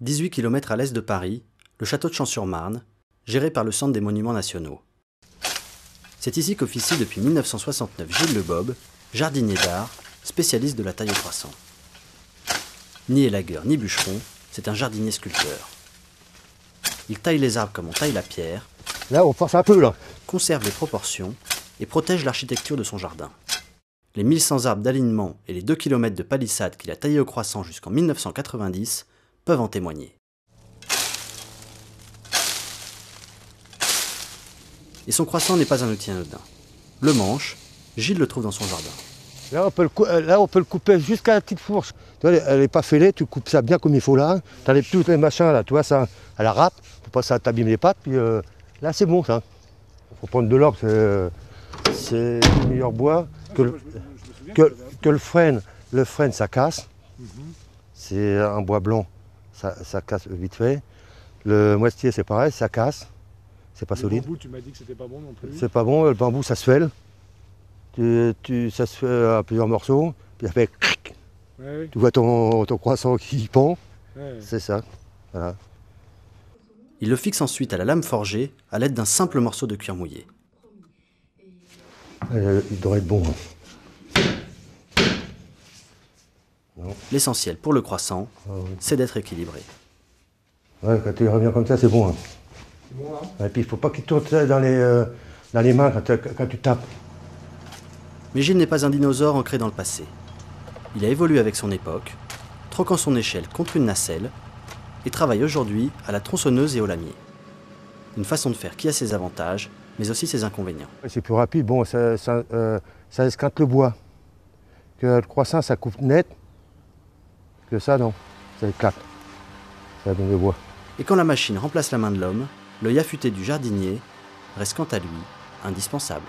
18 km à l'est de Paris, le château de Champs-sur-Marne, géré par le Centre des Monuments Nationaux. C'est ici qu'officie depuis 1969 Gilles Lebob, jardinier d'art, spécialiste de la taille au croissant. Ni élagueur ni bûcheron, c'est un jardinier sculpteur. Il taille les arbres comme on taille la pierre, là on force un peu là, conserve les proportions et protège l'architecture de son jardin. Les 1100 arbres d'alignement et les 2 km de palissade qu'il a taillés au croissant jusqu'en 1990 peuvent en témoigner. Et son croissant n'est pas un outil anodin. Le manche, Gilles le trouve dans son jardin. Là on peut le couper jusqu'à la petite fourche. Tu vois, elle n'est pas fêlée, tu coupes ça bien comme il faut là. Tu as tous les machins là, tu vois ça, à la râpe, faut pas que ça t'abîme les pattes. Puis là c'est bon ça. Faut prendre de l'orge, c'est le meilleur bois. Que le frêne. Le frêne ça casse. C'est un bois blanc, ça casse vite fait. Le moestier c'est pareil, ça casse. C'est pas solide. Le bambou, tu m'as dit que c'était pas bon non plus. C'est pas bon, le bambou ça se fêle. Ça se fait à plusieurs morceaux, puis après, Ouais. tu vois ton croissant qui pend, Ouais. c'est ça. Voilà. Il le fixe ensuite à la lame forgée à l'aide d'un simple morceau de cuir mouillé. Il devrait être bon. L'essentiel pour le croissant, Ah oui. c'est d'être équilibré. Ouais, quand il revient comme ça, c'est bon. C'est bon là. Et puis il faut pas qu'il tourne dans les mains quand tu tapes. Mais Gilles n'est pas un dinosaure ancré dans le passé. Il a évolué avec son époque, troquant son échelle contre une nacelle, et travaille aujourd'hui à la tronçonneuse et au lamier. Une façon de faire qui a ses avantages, mais aussi ses inconvénients. C'est plus rapide, bon, ça esquinte le bois. Que le croissant, ça coupe net. Que ça, non, ça éclate. Ça donne le bois. Et quand la machine remplace la main de l'homme, l'œil affûté du jardinier reste quant à lui indispensable.